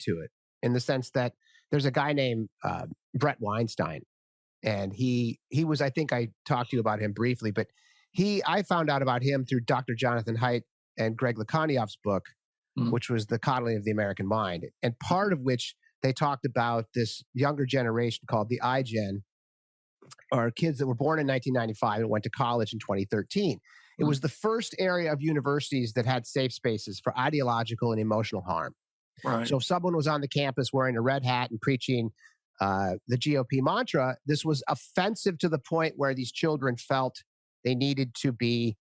to it in the sense that there's a guy named Brett Weinstein, and he was, I think I talked to you about him briefly, but I found out about him through Dr. Jonathan Haidt and Greg Lakoniov's book, which was The Coddling of the American Mind, and part of which they talked about this younger generation called the iGen, or kids that were born in 1995 and went to college in 2013. It was the first area of universities that had safe spaces for ideological and emotional harm. Right. So if someone was on the campus wearing a red hat and preaching the GOP mantra, this was offensive to the point where these children felt they needed to be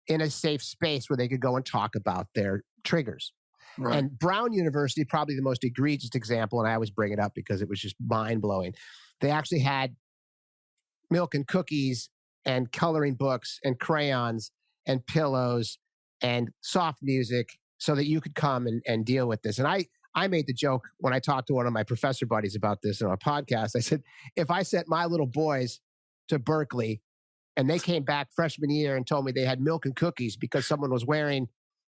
in a safe space where they could go and talk about their triggers. Right. And Brown University, probably the most egregious example, and I always bring it up because it was just mind-blowing. They actually had milk and cookies and coloring books and crayons and pillows and soft music so that you could come and deal with this. And I made the joke when I talked to one of my professor buddies about this on a podcast. I said, if I sent my little boys to Berkeley and they came back freshman year and told me they had milk and cookies because someone was wearing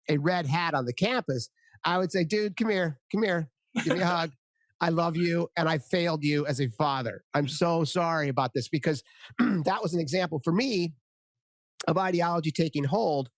a red hat on the campus, I would say, dude, come here, give me a hug. I love you, and I failed you as a father. I'm so sorry about this, because that was an example for me of ideology taking hold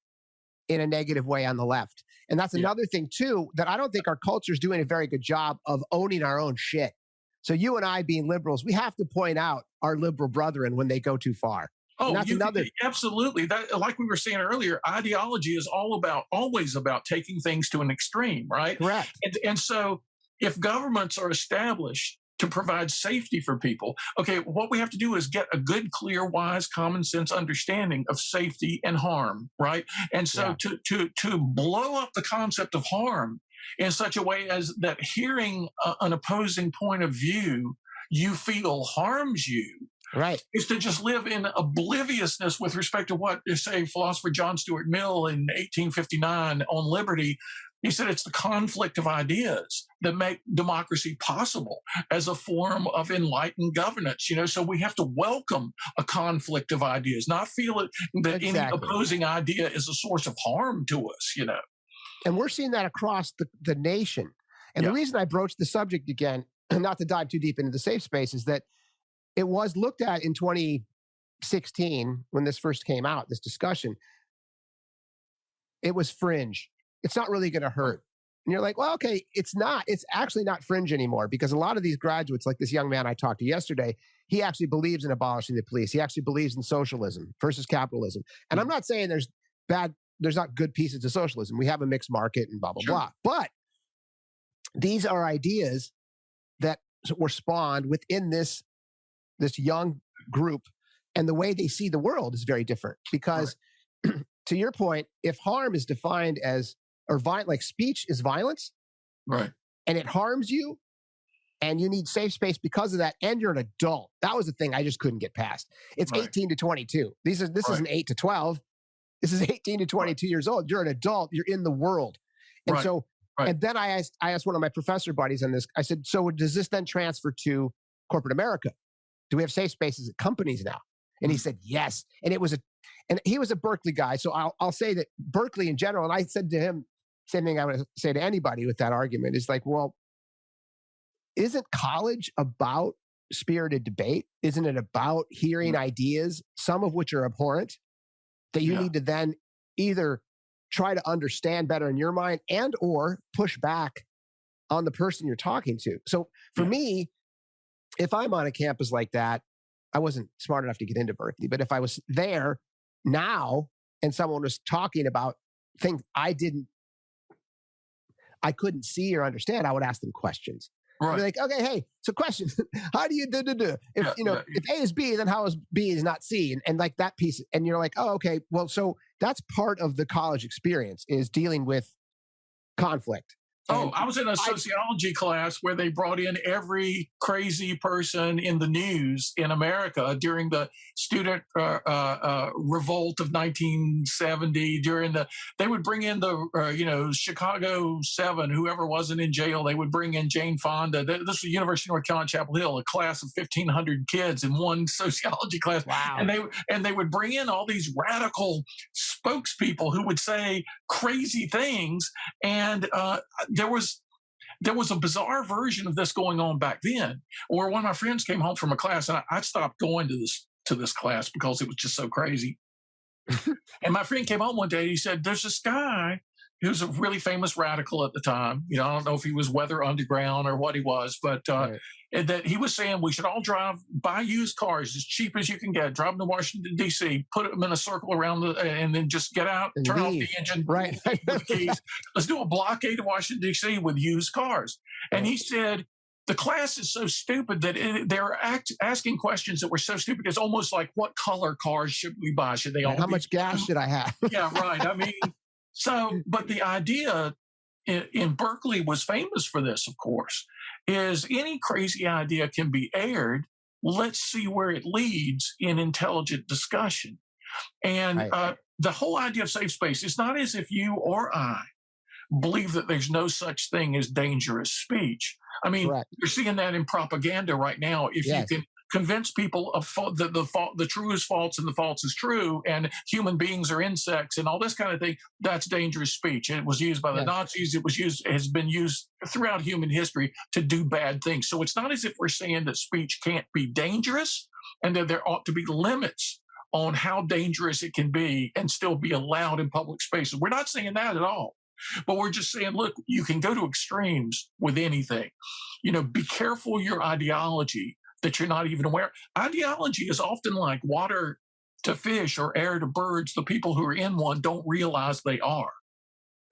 in a negative way on the left. And that's another thing, too, that I don't think our culture is doing a very good job of owning our own shit. So you and I, being liberals, we have to point out our liberal brethren when they go too far. Oh, absolutely. That, like we were saying earlier, ideology is always about taking things to an extreme, right? Correct. And so if governments are established to provide safety for people, okay, what we have to do is get a good, clear, wise, common sense understanding of safety and harm, right? And so to blow up the concept of harm in such a way as that hearing an opposing point of view you feel harms you, right, is to just live in obliviousness with respect to what, say, philosopher John Stuart Mill in 1859 on liberty. He said it's the conflict of ideas that make democracy possible as a form of enlightened governance. So we have to welcome a conflict of ideas, not feel it that any opposing idea is a source of harm to us. And we're seeing that across the nation. And the reason I broached the subject again, not to dive too deep into the safe space, is that it was looked at in 2016 when this first came out, this discussion. It was fringe. It's not really going to hurt. And you're like, well, okay, it's not. It's actually not fringe anymore, because a lot of these graduates, like this young man I talked to yesterday, he actually believes in abolishing the police. He actually believes in socialism versus capitalism. And I'm not saying there's not good pieces to socialism. We have a mixed market and blah, blah, blah. But these are ideas that were spawned within this young group, and the way they see the world is very different. Because to your point, if harm is defined as, or like speech is violence, right, and it harms you, and you need safe space because of that, and you're an adult. That was the thing I just couldn't get past. It's 18 to 22. This isn't 8 to 12. This is 18 to 22 years old. You're an adult. You're in the world. And so, and then I asked one of my professor buddies on this. I said, so does this then transfer to corporate America? Do we have safe spaces at companies now? And he said, yes. And and he was a Berkeley guy. So I'll say that Berkeley in general, and I said to him, same thing I would say to anybody with that argument, is like, well, isn't college about spirited debate? Isn't it about hearing ideas, some of which are abhorrent, that you need to then either try to understand better in your mind and or push back on the person you're talking to? So for me, if I'm on a campus like that, I wasn't smart enough to get into Berkeley, but if I was there now and someone was talking about things I couldn't see or understand, I would ask them questions. I'd be like, okay, hey, so question, how do you do? If if A is B, then how is B is not C? And like that piece, and you're like, oh, okay, well, so that's part of the college experience, is dealing with conflict. Oh, I was in a sociology class where they brought in every crazy person in the news in America during the student revolt of 1970. They would bring in the Chicago 7, whoever wasn't in jail. They would bring in Jane Fonda. This was University of North Carolina, Chapel Hill, a class of 1,500 kids in one sociology class. Wow. And they would bring in all these radical spokespeople who would say crazy things, and there was a bizarre version of this going on back then, where one of my friends came home from a class, and I stopped going to this class because it was just so crazy. And my friend came home one day and he said, "There's this guy who's a really famous radical at the time. You know, I don't know if he was Weather Underground or what he was, but Right. that he was saying we should all buy used cars as cheap as you can get, drive them to Washington, D.C., put them in a circle around and then just get out, And turn off the leave. engine, Right. with the keys. Let's do a blockade of Washington, D.C. with used cars." And he said, the class is so stupid that they're asking questions that were so stupid. It's almost like, what color cars should we buy? Should they all How be much gas blue? should I have? Yeah, right. I mean, so, but the idea in Berkeley was famous for this, of course, is any crazy idea can be aired. Let's see where it leads in intelligent discussion. And Right. the whole idea of safe space is not as if you or I believe that there's no such thing as dangerous speech. I mean, Correct. you're seeing that in propaganda right now. If you Yes. can convince people of the true is false and the false is true, and human beings are insects and all this kind of thing, that's dangerous speech. It was used by the Yes. Nazis. Has been used throughout human history to do bad things. So it's not as if we're saying that speech can't be dangerous and that there ought to be limits on how dangerous it can be and still be allowed in public spaces. We're not saying that at all. But we're just saying, look, you can go to extremes with anything. You know, be careful your ideology that you're not even aware. Ideology is often like water to fish or air to birds. The people who are in one don't realize they are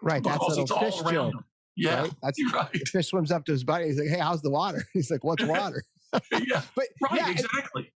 Right. That's because an it's old fish all around joke. them. Yeah, Right. That's you're right. the fish swims up to his buddy. He's like, "Hey, how's the water?" He's like, "What's water?" Yeah, But right, yeah, exactly.